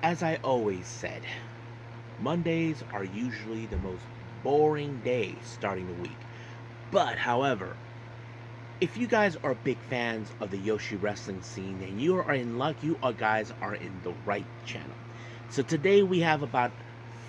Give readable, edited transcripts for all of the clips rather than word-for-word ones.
As I always said, Mondays are usually the most boring day starting the week. But, however, if you guys are big fans of the Yoshi wrestling scene, then you are in luck. Guys are in the right channel. So today we have about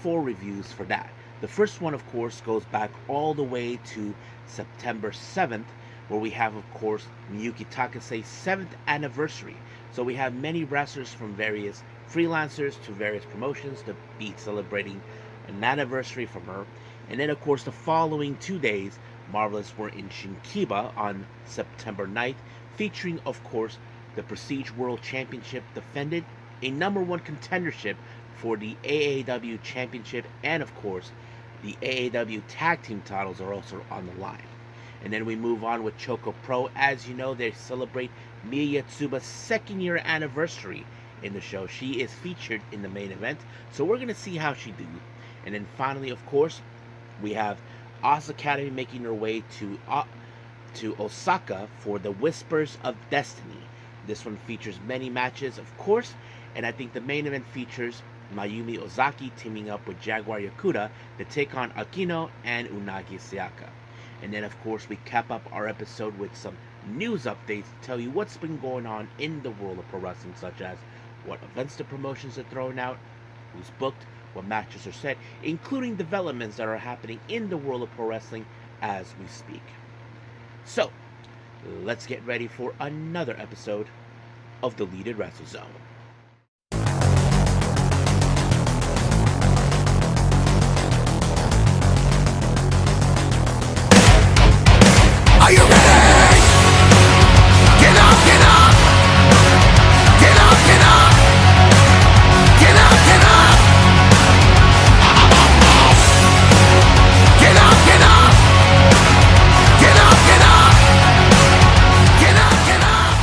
4 reviews for that. The first one, of course, goes back all the way to September 7th, where we have, of course, Miyuki Takase 7th anniversary. So we have many wrestlers from various freelancers to various promotions to be celebrating an anniversary from her. And then, of course, the following 2 days, Marvelous were in Shinkiba on September 9th, featuring, of course, the Prestige World Championship defended, a #1 contendership for the AAAW Championship, and, of course, the AAW Tag Team titles are also on the line. And then we move on with ChocoPro. As you know, they celebrate Miya Yotsuba's 2nd-year anniversary in the show. She is featured in the main event, so we're going to see how she do. And then finally, of course, we have Asa Academy making their way to Osaka for the Whispers of Destiny. This one features many matches, of course, and I think the main event features Mayumi Ozaki teaming up with Jaguar Yakuda to take on Akino and Unagi Sayaka. And then, of course, we cap up our episode with some news updates to tell you what's been going on in the world of pro wrestling, such as what events the promotions are throwing out, who's booked, what matches are set, including developments that are happening in the world of pro wrestling as we speak. So, let's get ready for another episode of Deleted Wrestle Zone. Are you ready? Get up, get up! Get up, get up! Get up, get up! Get up, get up! Get up, get up! Get up, get up!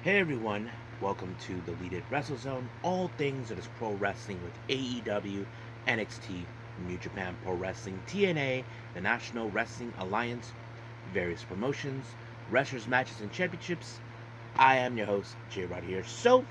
Hey everyone, welcome to Deleted Wrestle Zone, all things that is pro wrestling with AEW, NXT, New Japan Pro Wrestling, TNA, the National Wrestling Alliance, various promotions, wrestlers, matches, and championships. I am your host, J-Rod here. So,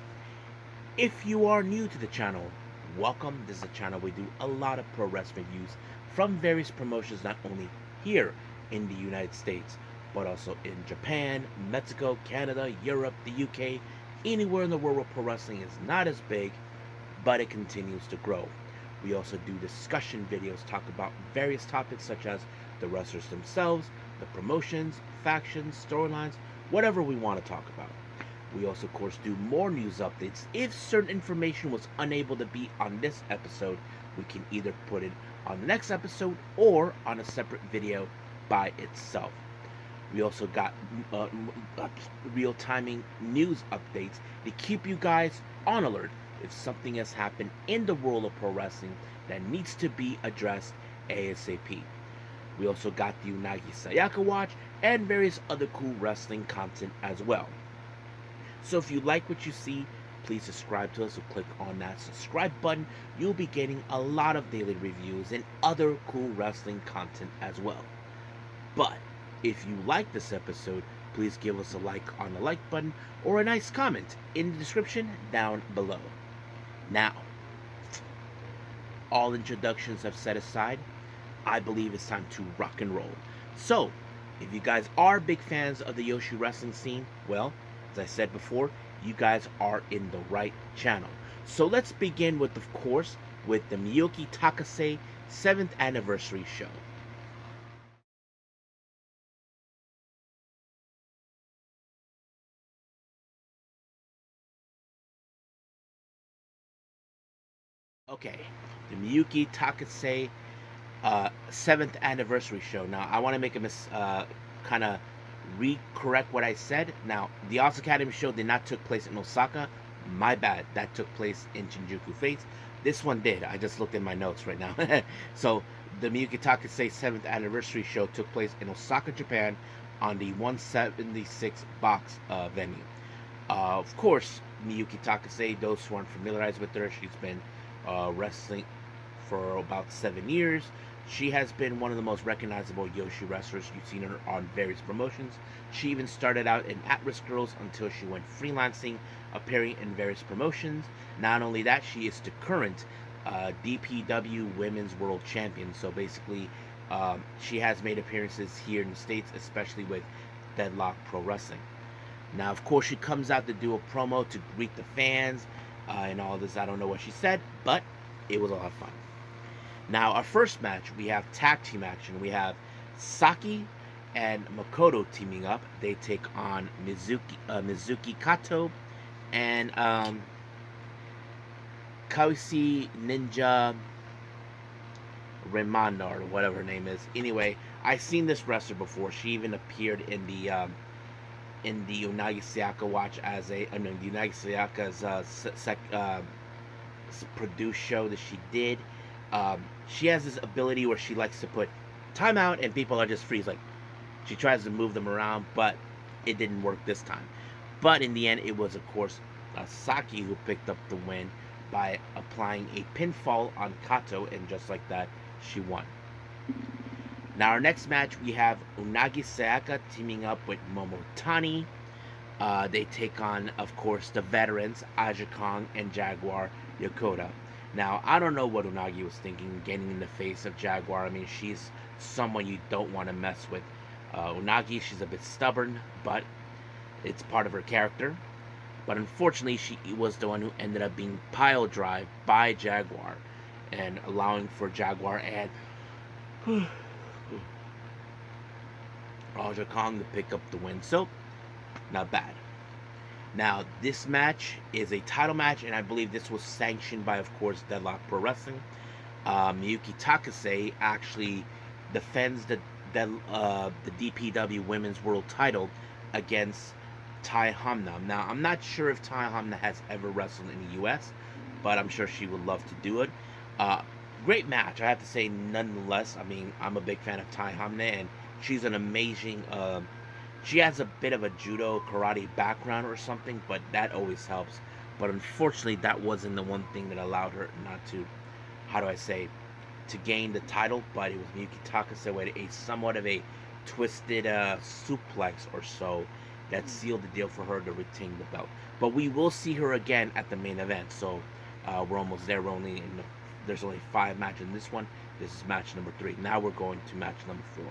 if you are new to the channel, welcome. This is a channel we do a lot of pro wrestling reviews from various promotions, not only here in the United States, but also in Japan, Mexico, Canada, Europe, the UK, anywhere in the world where pro wrestling is not as big, but it continues to grow. We also do discussion videos, talk about various topics such as the wrestlers themselves, the promotions, factions, storylines, whatever we want to talk about. We also, of course, do more news updates. If certain information was unable to be on this episode, we can either put it on the next episode or on a separate video by itself. We also got real-timing news updates to keep you guys on alert if something has happened in the world of pro wrestling that needs to be addressed ASAP. We also got the Unagi Sayaka watch and various other cool wrestling content as well. So if you like what you see, please subscribe to us or click on that subscribe button. You'll be getting a lot of daily reviews and other cool wrestling content as well. But if you like this episode, please give us a like on the like button or a nice comment in the description down below. Now, all introductions have set aside, I believe it's time to rock and roll. So, if you guys are big fans of the Yoshi wrestling scene, well, as I said before, you guys are in the right channel. So let's begin with, of course, with the Miyuki Takase 7th anniversary show. Okay, the Miyuki Takase 7th anniversary show. Now, I want to make a kind of re-correct what I said. Now, the Asa Academy show did not took place in Osaka. My bad. That took place in Shinjuku FACE. This one did. I just looked in my notes right now. So, the Miyuki Takase 7th anniversary show took place in Osaka, Japan, on the 176 box venue. Of course, Miyuki Takase, those who aren't familiarized with her, she's been wrestling for about 7 years. She has been one of the most recognizable Yoshi wrestlers. You've seen her on various promotions. She even started out in At-Risk Girls until she went freelancing, appearing in various promotions. Not only that, she is the current DPW Women's World Champion. So basically, she has made appearances here in the States, especially with Deadlock Pro Wrestling. Now, of course, she comes out to do a promo to greet the fans and all this. I don't know what she said, but it was a lot of fun. Now, our first match, we have tag team action. We have SAKI and Makoto teaming up. They take on Mizuki Kato and Kaisi Ninja Remanda, or whatever her name is. Anyway, I've seen this wrestler before. She even appeared in the Unagi Sayaka watch as the Unagi Sayaka's produced show that she did. She has this ability where she likes to put timeout and people are just freeze. Like, she tries to move them around, but it didn't work this time. But in the end, it was, of course, SAKI who picked up the win by applying a pinfall on Kato, and just like that, she won. Now, our next match, we have Unagi Sayaka teaming up with Momotani. They take on, of course, the veterans, Aja Kong and Jaguar Yokota. Now, I don't know what Unagi was thinking, getting in the face of Jaguar. I mean, she's someone you don't want to mess with. Unagi, she's a bit stubborn, but it's part of her character. But unfortunately, she was the one who ended up being pile drive by Jaguar and allowing for Jaguar and Aja Kong to pick up the win. So, not bad. Now, this match is a title match, and I believe this was sanctioned by, of course, Deadlock Pro Wrestling. Miyuki Takase actually defends the DPW Women's World Title against Tai Hamna. Now, I'm not sure if Tai Hamna has ever wrestled in the U.S., but I'm sure she would love to do it. Great match, I have to say, nonetheless. I mean, I'm a big fan of Tai Hamna, and she's an amazing... she has a bit of a judo karate background or something, but that always helps. But unfortunately, that wasn't the one thing that allowed her not to, how do I say, to gain the title. But it was Miyuki Takase with a somewhat of a twisted suplex or so that sealed the deal for her to retain the belt. But we will see her again at the main event, so we're almost there. There's only 5 matches in this one. This is match number 3. Now we're going to match number 4.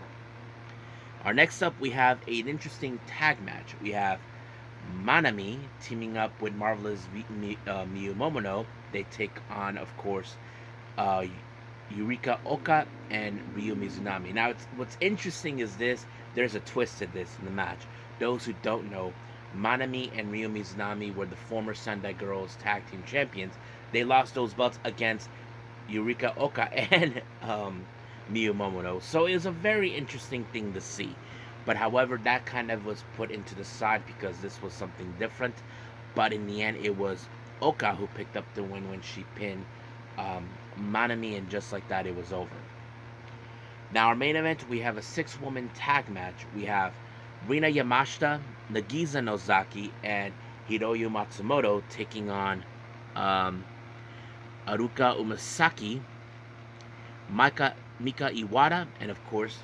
Our next up, we have an interesting tag match. We have Manami teaming up with Marvelous Miyu Momono. They take on, of course, Yurika Oka and Ryu Mizunami. Now, what's interesting is this. There's a twist to this in the match. Those who don't know, Manami and Ryu Mizunami were the former Sendai Girls Tag Team Champions. They lost those belts against Yurika Oka and Miyu Momono. So it was a very interesting thing to see. But however, that kind of was put into the side because this was something different. But in the end, it was Oka who picked up the win when she pinned Manami, and just like that, it was over. Now, our main event, we have a 6-woman tag match. We have Rina Yamashita, Nagisa Nozaki, and Hiroyo Matsumoto taking on Aruka Umasaki, Mika Iwata, and of course,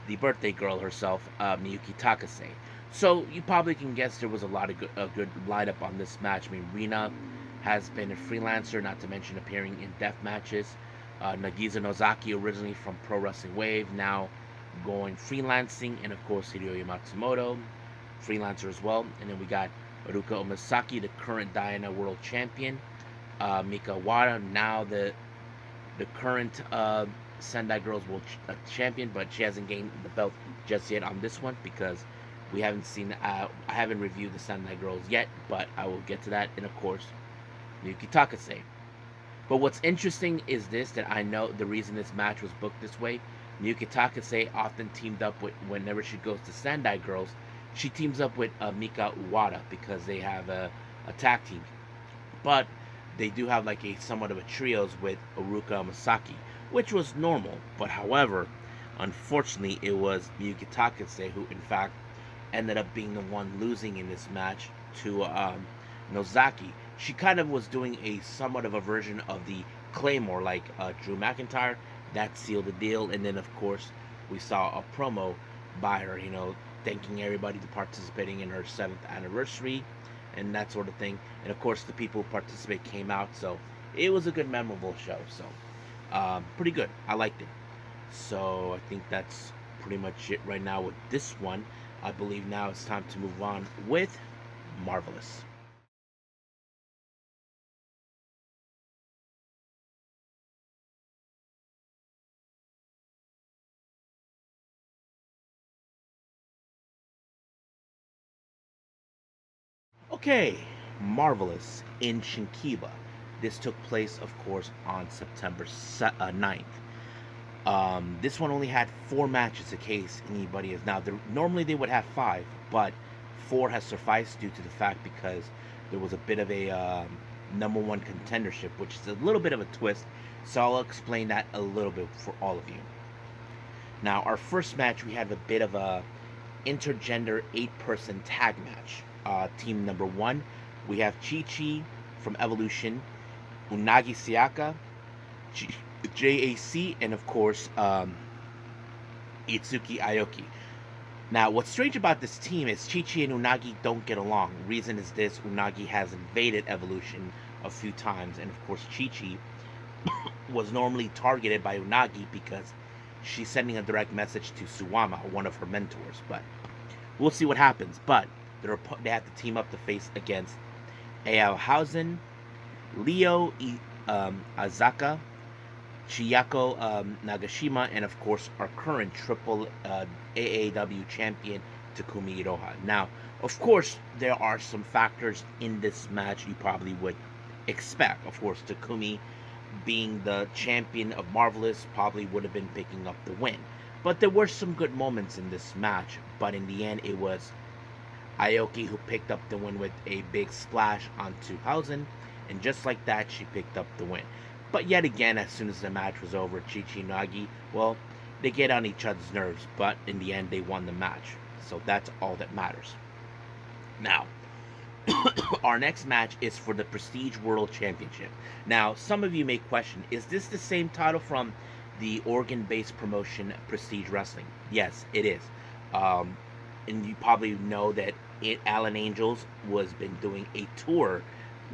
the birthday girl herself, Miyuki Takase. So you probably can guess there was a lot of good lineup on this match. I mean, Rina has been a freelancer, not to mention appearing in death matches. Nagisa Nozaki, originally from Pro Wrestling Wave, now going freelancing, and of course Hiroyo Matsumoto, freelancer as well. And then we got Aruka Umasaki, the current Diana World Champion. Mika Iwata, now the current Sendai Girls World Champion, but she hasn't gained the belt just yet on this one because we haven't seen. I haven't reviewed the Sendai Girls yet, but I will get to that. And of course, Miyuki Takase. But what's interesting is this, that I know the reason this match was booked this way. Miyuki Takase often teamed up with, whenever she goes to Sendai Girls, she teams up with Mika Iwata because they have a tag team. But they do have like a somewhat of a trios with Aruka Umasaki, which was normal. But however, unfortunately, it was Miyuki Takase who, in fact, ended up being the one losing in this match to Nozaki. She kind of was doing a somewhat of a version of the Claymore, like Drew McIntyre, that sealed the deal. And then, of course, we saw a promo by her, thanking everybody for participating in her 7th anniversary and that sort of thing. And of course, the people who participate came out, so it was a good, memorable show. So, pretty good. I liked it. So I think that's pretty much it right now with this one. I believe now it's time to move on with Marvelous. Okay, Marvelous in Shinkiba. This took place, of course, on September 9th. This one only had 4 matches in case anybody is now. Normally they would have 5, but 4 has sufficed due to the fact because there was a bit of a number one contendership, which is a little bit of a twist. So I'll explain that a little bit for all of you. Now, our first match, we have a bit of a intergender 8-person tag match. Team number 1, we have Chi Chi from Evolution, Unagi Sayaka, JAC, and of course, Itsuki Aoki. Now, what's strange about this team is Chi Chi and Unagi don't get along. Reason is this: Unagi has invaded Evolution a few times, and of course, Chi Chi was normally targeted by Unagi because she's sending a direct message to Suwama, one of her mentors. But we'll see what happens. But they have to team up to face against Aohausen, Leo Azaka, Chiyako Nagashima, and of course our current triple AAAW champion Takumi Iroha. Now, of course, there are some factors in this match you probably would expect. Of course, Takumi, being the champion of Marvelous, probably would have been picking up the win. But there were some good moments in this match. But in the end, it was Aoki who picked up the win with a big splash onto Hausen, and just like that, she picked up the win. But yet again, as soon as the match was over, Chi Chi and Nagi, well, they get on each other's nerves, but in the end, they won the match. So that's all that matters. Now, our next match is for the Prestige World Championship. Now, some of you may question, is this the same title from the Oregon-based promotion Prestige Wrestling? Yes, it is. And you probably know that Alan Angels was been doing a tour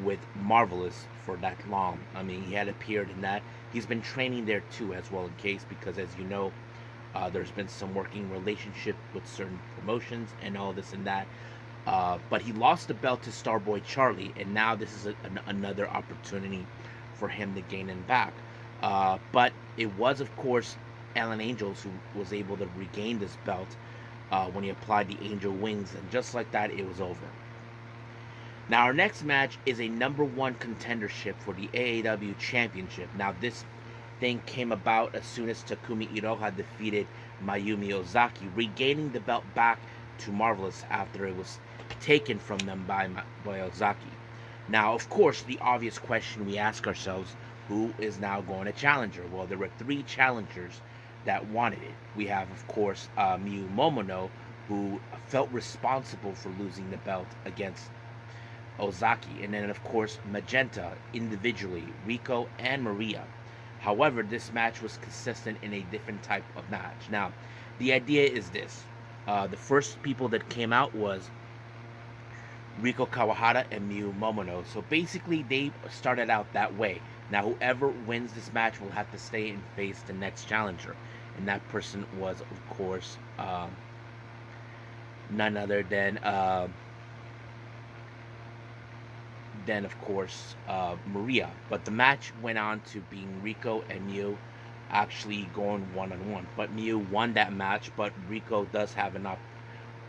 with Marvelous for that long. I mean, he had appeared in that. He's been training there too, as well, in case, because as you know, there's been some working relationship with certain promotions and all this and that. But he lost the belt to Starboy Charlie, and now this is another opportunity for him to gain it back. But it was, of course, Alan Angels who was able to regain this belt when he applied the Angel Wings, and just like that, it was over. Now, our next match is a number one contendership for the AAAW Championship. Now, this thing came about as soon as Takumi Iroha defeated Mayumi Ozaki, regaining the belt back to Marvelous after it was taken from them by Ozaki. Now, of course, the obvious question we ask ourselves, who is now going to challenger? Well, there were 3 challengers that wanted it. We have, of course, Miyu Momono, who felt responsible for losing the belt against Ozaki, and then of course Magenta individually, Rico and Maria. However, this match was consistent in a different type of match. Now, the idea is this: the first people that came out was Rico Kawahara and Miyu Momono. So basically, they started out that way. Now, whoever wins this match will have to stay and face the next challenger, and that person was, of course, none other than of course Maria. But the match went on to being Rico and Miyu actually going one-on-one. But Miyu won that match, but Rico does have an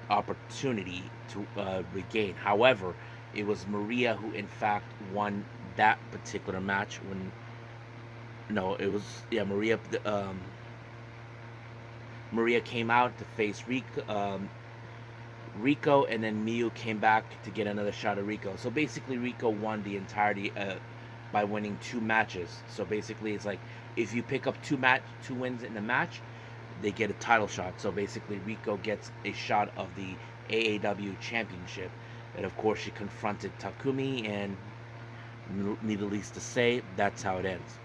opportunity to regain. However, it was Maria who in fact won that particular match. When no, it was Maria. Maria came out to face Rico, and then Miyu came back to get another shot at Rico. So basically, Rico won the entirety by winning 2 matches. So basically, it's like if you pick up 2 wins in a match, they get a title shot. So basically, Rico gets a shot of the AAW Championship. And of course, she confronted Takumi, and needless to say, that's how it ends.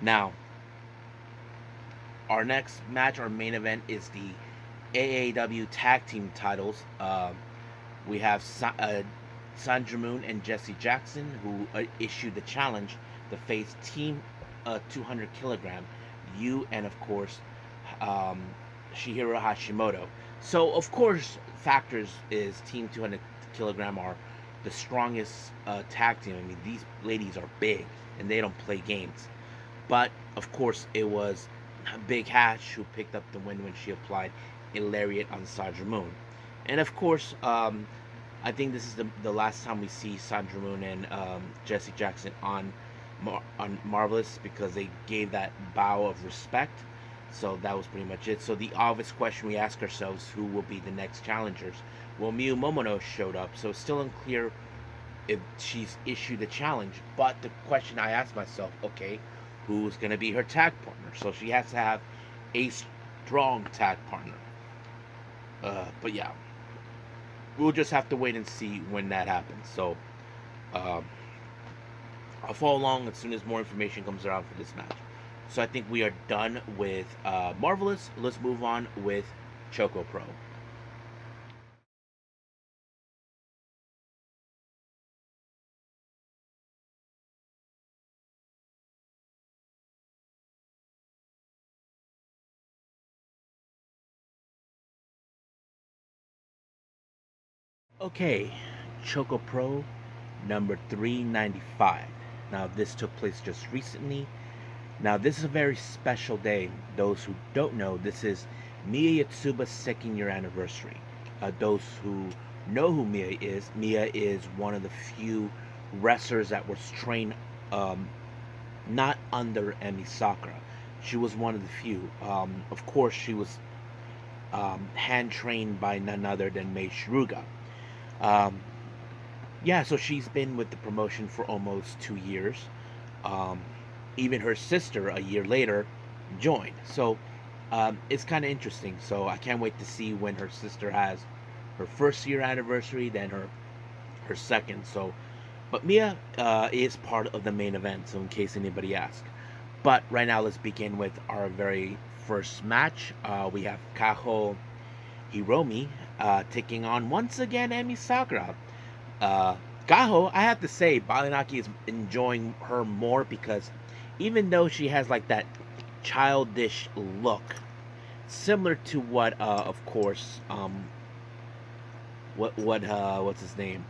Now, Our next match, our main event, is the AAW Tag Team titles. We have Sandra Moon and Jesse Jackson, who issued the challenge to face Team 200 kilogram, you and of course um, Shihiro Hashimoto. So of course, factors is Team 200 kilogram are the strongest tag team. I mean, these ladies are big and they don't play games. But of course, it was Big Hatch who picked up the win when she applied a lariat on Sandra Moon. And of course, I think this is the last time we see Sandra Moon and Jesse Jackson on Marvelous, because they gave that bow of respect. So that was pretty much it. So the obvious question we ask ourselves: who will be the next challengers? Well, Miyu Momono showed up, so it's still unclear if she's issued a challenge. But the question I asked myself: okay, who's going to be her tag partner? So she has to have a strong tag partner. But yeah, we'll just have to wait and see when that happens. So um, I'll follow along as soon as more information comes around for this match. So I think we are done with Marvelous. Let's move on with ChocoPro. Okay, ChocoPro number 395. Now this took place just recently. Now this is a very special day. Those who don't know, this is Miya Yotsuba's second year anniversary. Those who know who Miya is one of the few wrestlers that was trained not under Emi Sakura. She was one of the few. Of course, she was hand trained by none other than Mei Shiruga. Um, yeah, so she's been with the promotion for almost 2 years. Um, Even her sister, a year later, joined. So it's kind of interesting. So I can't wait to see when her sister has her first year anniversary, then her second. So, but Miya is part of the main event. So in case anybody asks, but right now let's begin with our very first match. We have Kaho Hiromi taking on once again Emi Sakura. Uh, Kaho, I have to say, Balinaki is enjoying her more because even though she has like that childish look, similar to what, of course, what's his name?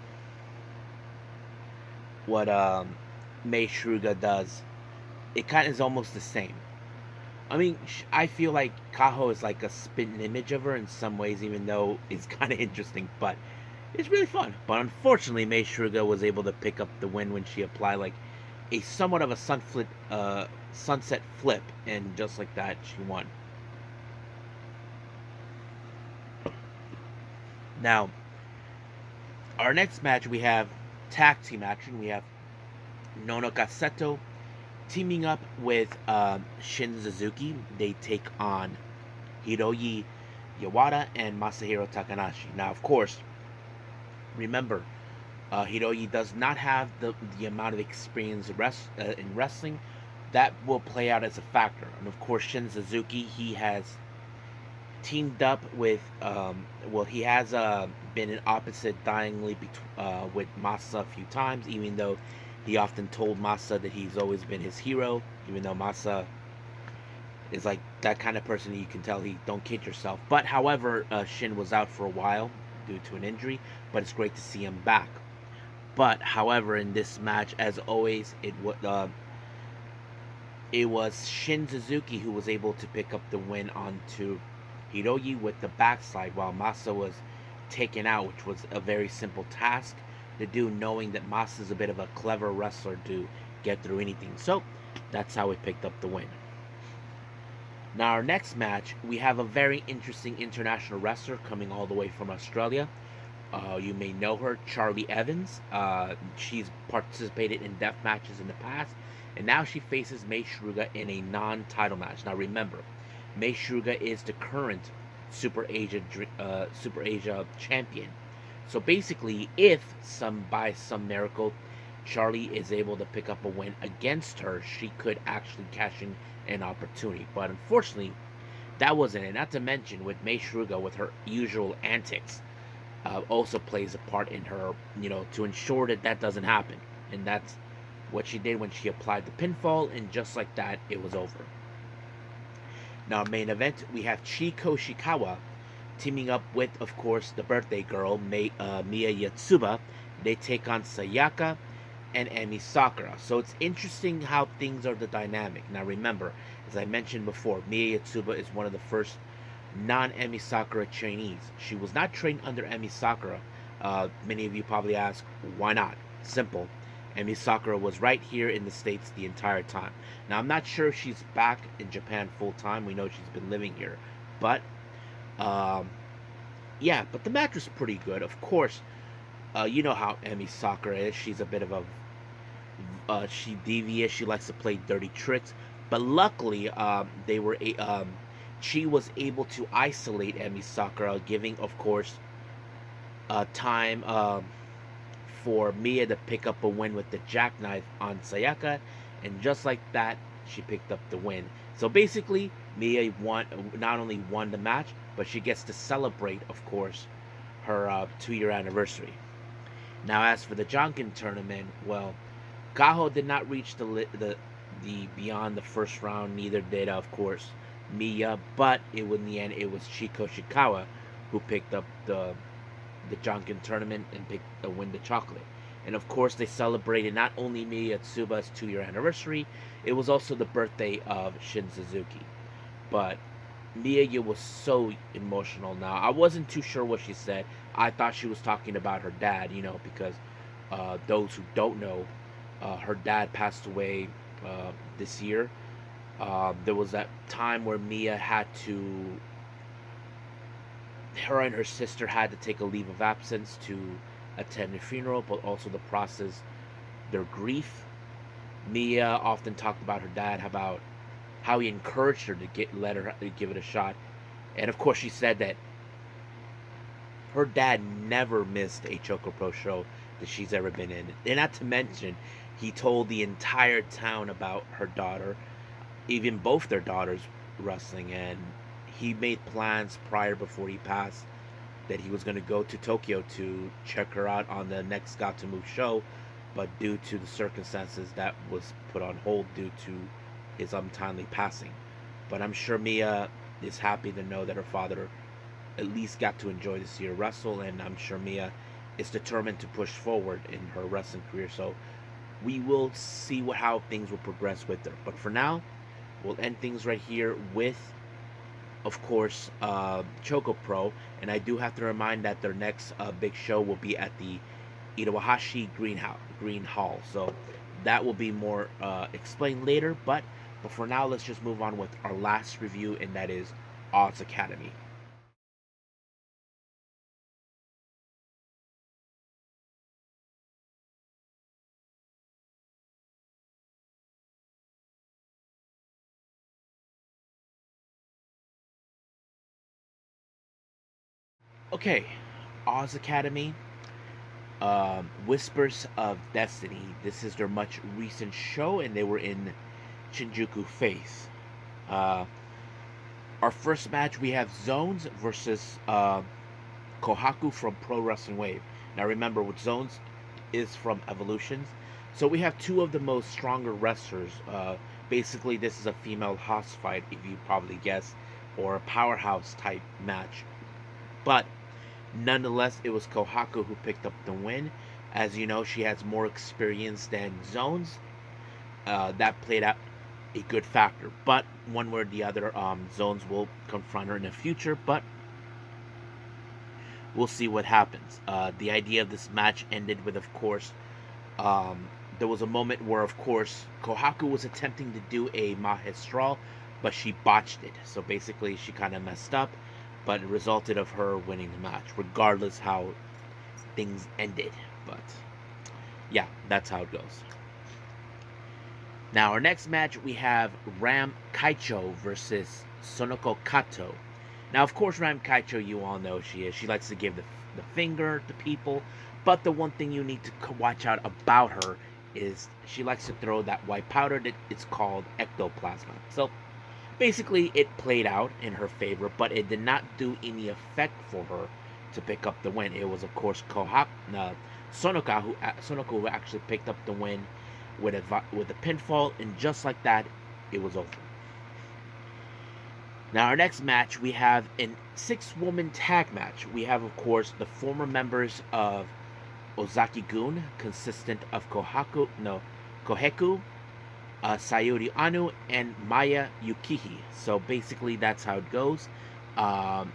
What Mei Shruga does, it kind of is almost the same. I mean, I feel like Kaho is like a spitting image of her in some ways, even though it's kind of interesting, but it's really fun. But unfortunately, Mei Shruga was able to pick up the win when she applied like a somewhat of a sunset flip, and just like that, she won. Now, our next match, we have tag team action. We have Nonoka Seto teaming up with Shin Suzuki. They take on Hiroyi Yawada and Masahiro Takanashi. Now, of course, remember, Hiroyi does not have the amount of experience in wrestling. That will play out as a factor. And of course, Shin Suzuki, he has teamed up with, he has been in opposite diagonally with Masa a few times, even though he often told Masa that he's always been his hero, even though Masa is like that kind of person that you can tell he don't kid yourself. But however, Shin was out for a while due to an injury, but it's great to see him back. But however, in this match, as always, it was Shin Suzuki who was able to pick up the win onto Hiroyi with the backslide, while Masa was taken out, which was a very simple task to do, knowing that Masa is a bit of a clever wrestler to get through anything. So that's how we picked up the win. Now, our next match, we have a very interesting international wrestler coming all the way from Australia. You may know her, Charlie Evans. She's participated in death matches in the past, and now she faces Mei Shruga in a non-title match. Now, remember, Mei Shruga is the current Super Asia champion. So basically, if by some miracle Charlie is able to pick up a win against her, she could actually cash in an opportunity. But unfortunately, that wasn't it. Not to mention with Mei Shruga with her usual antics, also plays a part in her, to ensure that that doesn't happen. And that's what she did when she applied the pinfall, and just like that, it was over. Now, main event, we have Chiko Shikawa teaming up with, of course, the birthday girl, Miya Yotsuba. They take on Sayaka and Emi Sakura. So it's interesting how things are the dynamic. Now, remember, as I mentioned before, Miya Yotsuba is one of the first non-Emi Sakura trainees. She was not trained under Emi Sakura. Many of you probably ask, why not? Simple. Emi Sakura was right here in the States the entire time. Now, I'm not sure if she's back in Japan full time. We know she's been living here. But, yeah, but the match was pretty good. Of course, you know how Emi Sakura is. She's a bit of she devious. She likes to play dirty tricks. But luckily, she was able to isolate Emi Sakura, giving, of course, time for Miya to pick up a win with the jackknife on Sayaka, and just like that, she picked up the win. So basically, Miya not only won the match, but she gets to celebrate, of course, her 2-year anniversary. Now, as for the Jonkin tournament, well, Kaho did not reach the beyond the first round. Neither did, of course, Miya. But in the end, it was Chiko Shikawa who picked up the Jonkin tournament and picked a win the chocolate. And of course, they celebrated not only Miya Yotsuba's 2-year anniversary, it was also the birthday of Shin Suzuki. But Miya was so emotional now. I wasn't too sure what she said. I thought she was talking about her dad, because those who don't know, her dad passed away this year. There was that time where her and her sister had to take a leave of absence to attend the funeral, but also to process their grief. Miya often talked about her dad, about how he encouraged her to let her give it a shot. And of course, she said that her dad never missed a ChocoPro show that she's ever been in. And not to mention, he told the entire town about her daughter, even both their daughters wrestling, and he made plans before he passed that he was going to go to Tokyo to check her out on the next Got to Move show, but due to the circumstances, that was put on hold due to his untimely passing. But I'm sure Miya is happy to know that her father at least got to enjoy this year wrestle, and I'm sure Miya is determined to push forward in her wrestling career. So we will see how things will progress with her. But for now, we'll end things right here with, of course, ChocoPro. And I do have to remind that their next big show will be at the Itawahashi Green Hall. So that will be more explained later. But for now, let's just move on with our last review, and that is Oz Academy. Okay, Oz Academy, Whispers of Destiny. This is their much recent show, and they were in Shinjuku FACE. Our first match, we have Zones versus Kohaku from Pro Wrestling Wave. Now remember, with Zones is from Evolutions, so we have two of the most stronger wrestlers. Basically, this is a female house fight, if you probably guess, or a powerhouse type match. But nonetheless, it was Kohaku who picked up the win. As you know, she has more experience than Zones. That played out a good factor. But one way or the other, Zones will confront her in the future. But we'll see what happens. The idea of this match ended with, of course, there was a moment where, of course, Kohaku was attempting to do a Mahestral, but she botched it. So basically, she kind of messed up, but it resulted of her winning the match, regardless how things ended. But yeah, that's how it goes. Now, our next match, we have Ram Kaicho versus Sonoko Kato. Now, of course, Ram Kaicho, you all know she likes to give the finger to people, but the one thing you need to watch out about her is she likes to throw that white powder that it's called ectoplasma. So Basically, it played out in her favor, but it did not do any effect for her to pick up the win. It was, of course, Sonoko who actually picked up the win with a pinfall, and just like that, it was over. Now, our next match, we have a 6-woman tag match. We have, of course, the former members of Ozaki-gun, consistent of Koheku, Sayuri Anu, and Maya Yukihi. So basically, that's how it goes.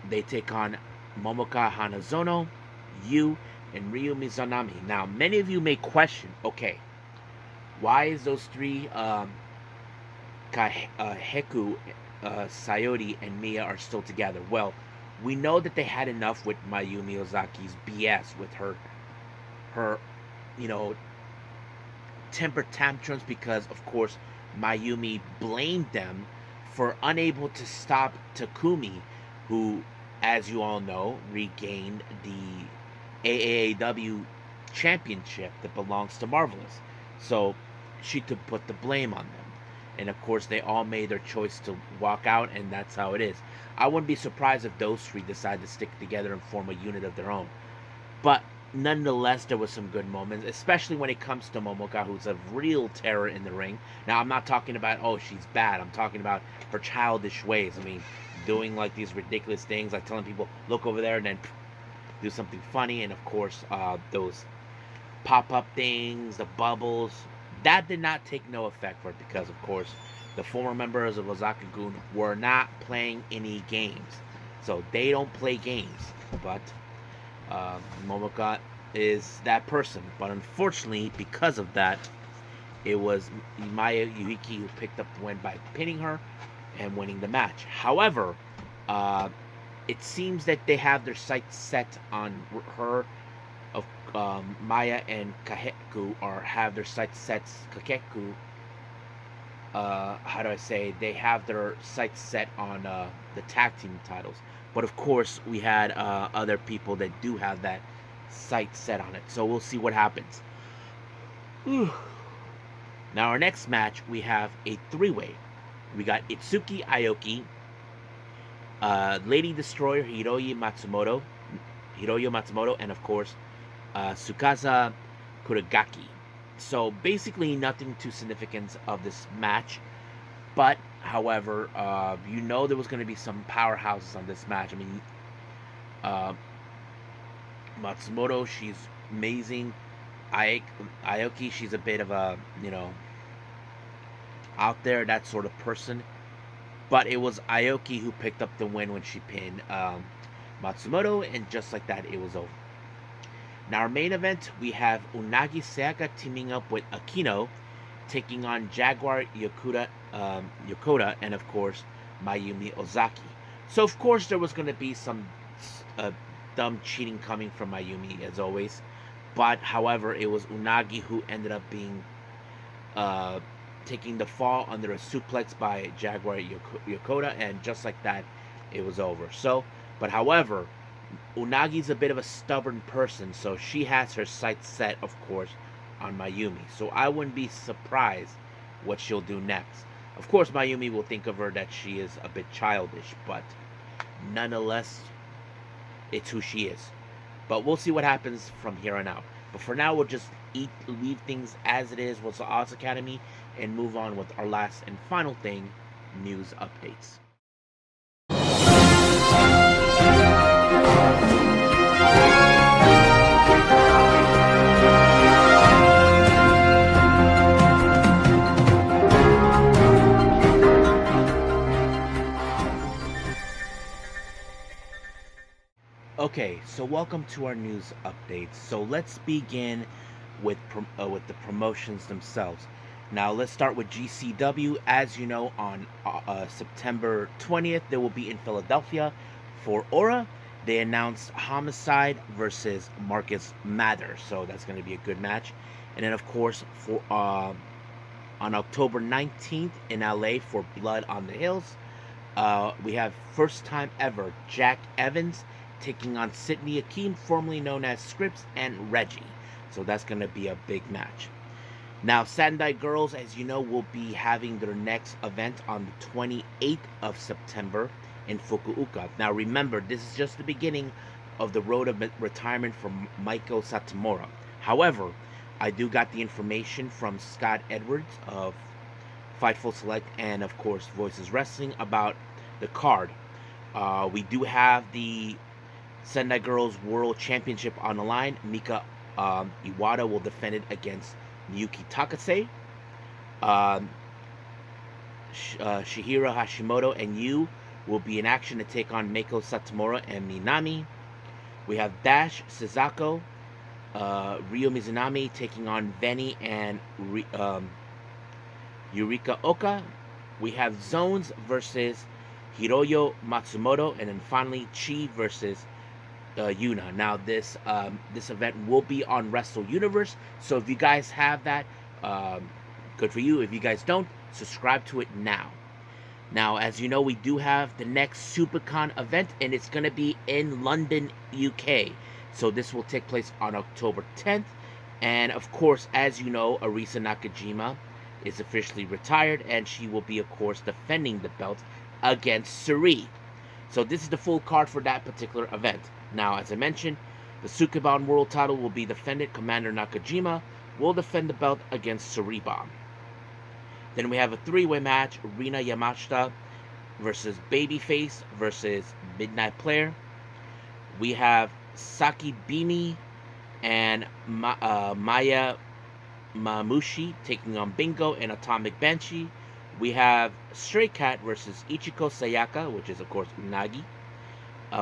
They take on Momoka Hanazono, Yu, and Ryu Mizunami. Now, many of you may question, okay, why is those three, Heku, Sayori, and Miya are still together? Well, we know that they had enough with Mayumi Ozaki's BS with her, you know, temper tantrums because, of course, Mayumi blamed them for unable to stop Takumi, who, as you all know, regained the AAAW Championship that belongs to Marvelous. So she could put the blame on them. And of course, they all made their choice to walk out, and that's how it is. I wouldn't be surprised if those three decide to stick together and form a unit of their own. But nonetheless, there was some good moments, especially when it comes to Momoka, who's a real terror in the ring. Now, I'm not talking about, oh, she's bad. I'm talking about her childish ways. I mean, doing like these ridiculous things, like telling people, look over there, and then do something funny. And of course, those pop-up things, the bubbles, that did not take no effect for it because, of course, the former members of Ozaki-gun were not playing any games. So they don't play games. But Momoka is that person. But unfortunately, because of that, it was Maya Yuiki who picked up the win by pinning her and winning the match. However, it seems that they have their sights set on her. Of Maya and Kakeku, or have their sights set. Kakeku, how do I say? They have their sights set on the tag team titles. But of course, we had other people that do have that sight set on it. So we'll see what happens. Now, our next match, we have a 3-way. We got Itsuki Aoki, Lady Destroyer Hiroyo Matsumoto, and of course, Tsukasa Kuragaki. So basically, nothing too significant of this match. But, however, you know there was going to be some powerhouses on this match. I mean, Matsumoto, she's amazing. Aoki, she's a bit of a, out there, that sort of person. But it was Aoki who picked up the win when she pinned Matsumoto, and just like that, it was over. Now, our main event, we have Unagi Sayaka teaming up with Akino, taking on Jaguar Yokota, and of course, Mayumi Ozaki. So, of course, there was going to be some dumb cheating coming from Mayumi, as always. But, however, it was Unagi who ended up being taking the fall under a suplex by Jaguar Yokota, and just like that, it was over. So, but however, Unagi's a bit of a stubborn person, so she has her sights set, of course, on Mayumi. So I wouldn't be surprised what she'll do next. Of course, Mayumi will think of her that she is a bit childish, but nonetheless, it's who she is. But we'll see what happens from here on out. But for now, we'll just leave things as it is with the Oz Academy and move on with our last and final thing, news updates. Okay, so welcome to our news updates. So let's begin with the promotions themselves. Now let's start with GCW. As you know, on September 20th, they will be in Philadelphia for Aura. They announced Homicide versus Marcus Mather, so that's going to be a good match. And then, of course, for on October 19th in LA for Blood on the Hills, we have first time ever Jack Evans taking on Sidney Akeem, formerly known as Scripps, and Reggie. So that's going to be a big match. Now, Sendai Girls, as you know, will be having their next event on the 28th of September in Fukuoka. Now, remember, this is just the beginning of the road of retirement for Maiko Satomura. However, I do got the information from Scott Edwards of Fightful Select and, of course, Voices Wrestling about the card. We do have the Sendai Girls World Championship on the line. Mika Iwata will defend it against Miyuki Takase. Um, Shihiro Hashimoto and Yu will be in action to take on Meiko Satomura and Minami. We have Dash Suzako, Ryo Mizunami taking on Veni and Yurika Oka. We have Zones versus Hiroyo Matsumoto, and then finally Chi versus Yuna. Now this event will be on Wrestle Universe, so if you guys have that, good for you. If you guys don't, subscribe to it now. Now, as you know, we do have the next SuperCon event, and it's going to be in London, UK. So this will take place on October 10th. And of course, as you know, Arisa Nakajima is officially retired, and she will be, of course, defending the belt against Suri. So this is the full card for that particular event. Now, as I mentioned, the Sukeban World title will be defended. Commander Nakajima will defend the belt against Suriba. Then we have a three-way match: Rina Yamashita versus Babyface versus Midnight Player. We have Saki Bimi and Maya Mamushi taking on Bingo and Atomic Banshee. We have Stray Cat versus Ichiko Sayaka, which is, of course, Unagi.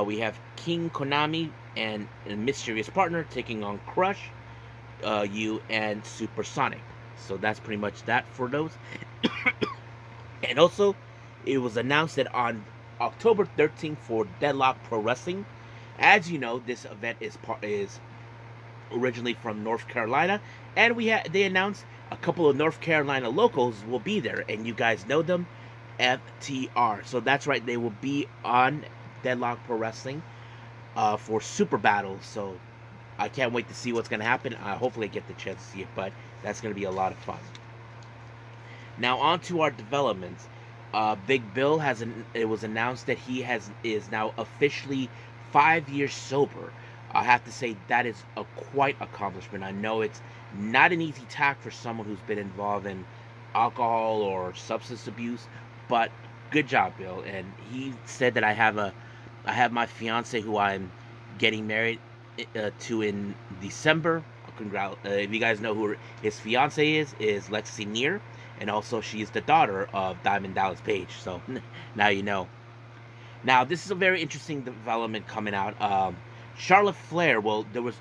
We have King Konami and Mysterious Partner taking on Crush, Yu, and Supersonic. So that's pretty much that for those. And also, it was announced that on October 13th for Deadlock Pro Wrestling. As you know, this event is originally from North Carolina, and they announced a couple of North Carolina locals will be there, and you guys know them, FTR. So that's right, they will be on Deadlock Pro Wrestling for Super Battles. So I can't wait to see what's going to happen. Hopefully I get the chance to see it, but that's going to be a lot of fun. Now on to our developments. Big Bill it was announced that he is now officially 5 years sober. I have to say that is a quite accomplishment. I know it's not an easy task for someone who's been involved in alcohol or substance abuse, but good job, Bill. And he said that I have my fiance who I'm getting married to in December. If you guys know who his fiance is Lexi Neer, and also she is the daughter of Diamond Dallas Page. So now you know. Now this is a very interesting development coming out. Charlotte Flair. Well, there was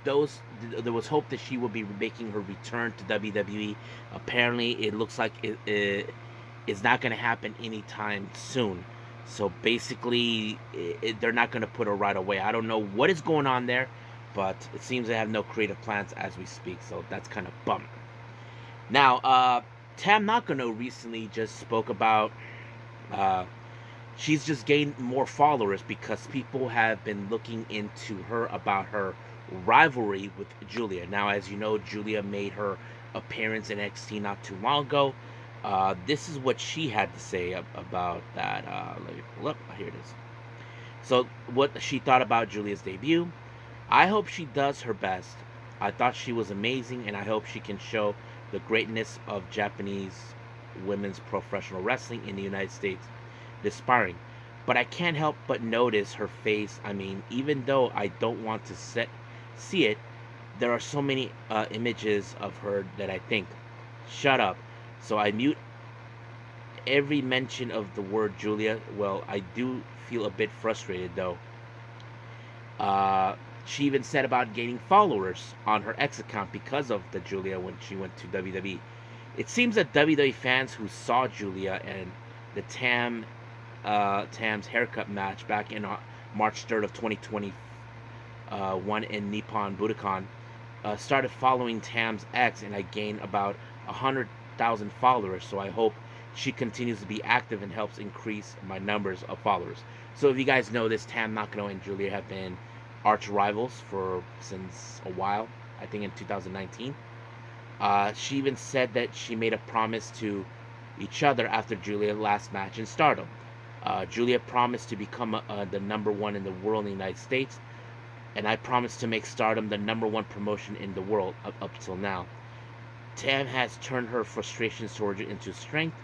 hope that she would be making her return to WWE. Apparently, it looks like it is not going to happen anytime soon. So basically, they're not going to put her right away. I don't know what is going on there, but it seems they have no creative plans as we speak. So that's kind of bummer. Now, Tam Nakano recently just spoke about she's just gained more followers because people have been looking into her about her rivalry with Julia. Now, as you know, Julia made her appearance in NXT not too long ago. This is what she had to say about that. Let me pull up. Here it is. So, what she thought about Julia's debut. I hope she does her best. I thought she was amazing, and I hope she can show the greatness of Japanese women's professional wrestling in the United States. Aspiring, but I can't help but notice her face. I mean, even though I don't want to see it, there are so many images of her that I think, shut up. So I mute every mention of the word Julia. Well, I do feel a bit frustrated though. She even said about gaining followers on her ex account because of the Julia when she went to WWE. It seems that WWE fans who saw Julia and the Tam's haircut match back in March 3rd of 2021 in Nippon Budokan started following Tam's ex, and I gained about 100,000 followers. So I hope she continues to be active and helps increase my numbers of followers. So if you guys know this, Tam Nakano and Julia have been arch rivals since a while. I think in 2019. She even said that she made a promise to each other after Julia's last match in Stardom. Julia promised to become the number one in the world in the United States, and I promised to make Stardom the number one promotion in the world up till now. Tam has turned her frustrations towards it into strength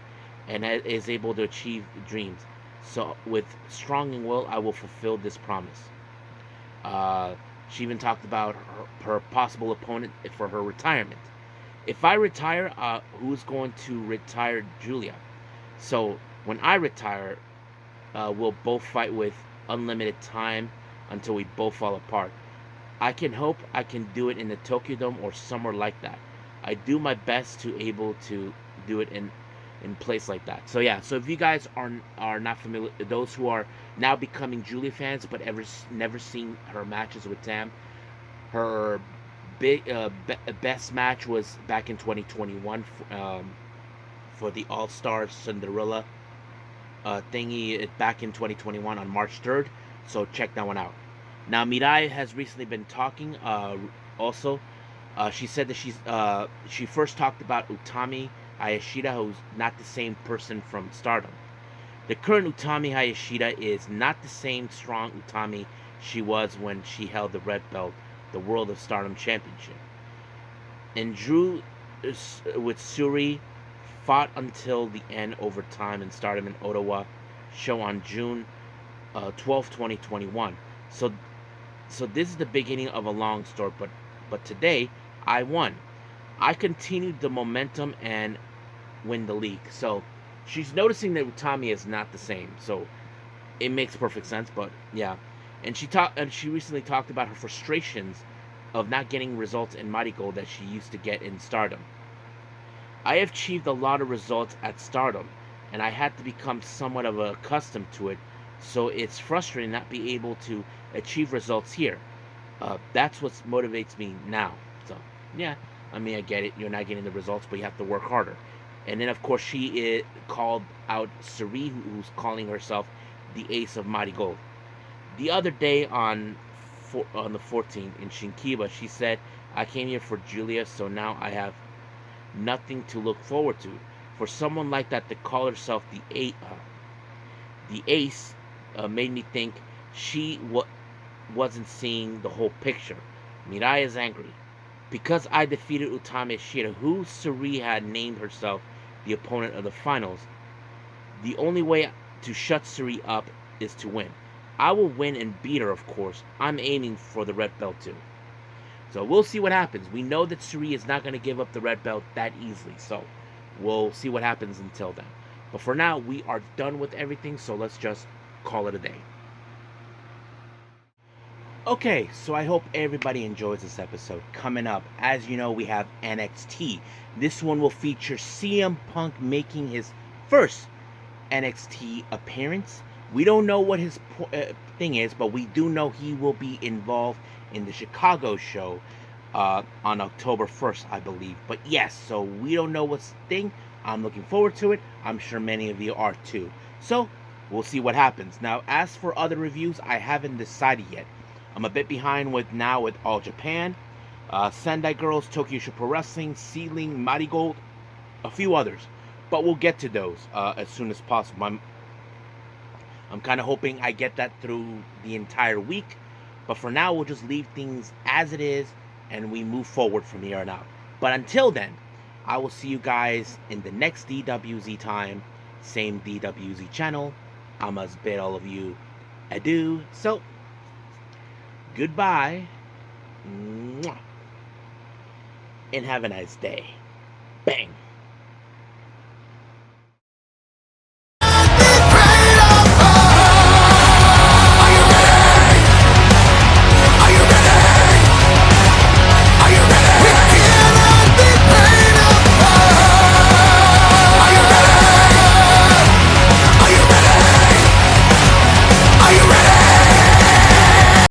and is able to achieve dreams. So, with strong will, I will fulfill this promise. She even talked about her possible opponent for her retirement. If I retire, who's going to retire Julia? So, when I retire, we'll both fight with unlimited time until we both fall apart. I can hope I can do it in the Tokyo Dome or somewhere like that. I do my best to able to do it in place like that. So yeah, so if you guys are not familiar, those who are now becoming Julia fans but never seen her matches with Tam, her best match was back in 2021 for the All Star Cinderella thingy back in 2021 on March 3rd. So check that one out. Now Mirai has recently been talking. Also, she said that she first talked about Utami Hayashida, who's not the same person from Stardom. The current Utami Hayashida is not the same strong Utami she was when she held the red belt, the World of Stardom Championship. And drew with Suri, fought until the end over time in Stardom in Ottawa show on June 12, 2021. So this is the beginning of a long story, but today I won. I continued the momentum and win the league. So she's noticing that Utami is not the same. So it makes perfect sense. But yeah, and she recently talked about her frustrations of not getting results in Mighty Gold that she used to get in Stardom. I have achieved a lot of results at Stardom, and I had to become somewhat of accustomed to it. So it's frustrating not be able to achieve results here. That's what motivates me now. So yeah, I mean, I get it. You're not getting the results, but you have to work harder. And then, of course, she called out Suri, who's calling herself the Ace of Mighty Gold. The other day on the 14th in Shinkiba, she said, "I came here for Julia, so now I have nothing to look forward to." For someone like that to call herself the Ace, made me think she wasn't seeing the whole picture. Mirai is angry. Because I defeated Utami Ashita, who Suri had named herself the opponent of the finals, the only way to shut Suri up is to win. I will win and beat her, of course. I'm aiming for the red belt too. So we'll see what happens. We know that Suri is not going to give up the red belt that easily. So we'll see what happens until then. But for now, we are done with everything. So let's just call it a day. Okay, so I hope everybody enjoys this episode. Coming up, as you know, we have NXT. This one will feature CM Punk making his first NXT appearance. We don't know what his thing is, but we do know he will be involved in the Chicago show on October 1st, I believe. But yes, so we don't know what's the thing. I'm looking forward to it. I'm sure many of you are too. So we'll see what happens. Now, as for other reviews, I haven't decided yet. I'm a bit behind with All Japan, Sendai Girls, Tokyo Pro Wrestling, Sealing, Mighty Gold, a few others. But we'll get to those as soon as possible. I'm kind of hoping I get that through the entire week. But for now, we'll just leave things as it is and we move forward from here on out. But until then, I will see you guys in the next DWZ time. Same DWZ channel. I must bid all of you adieu. So, goodbye, and have a nice day.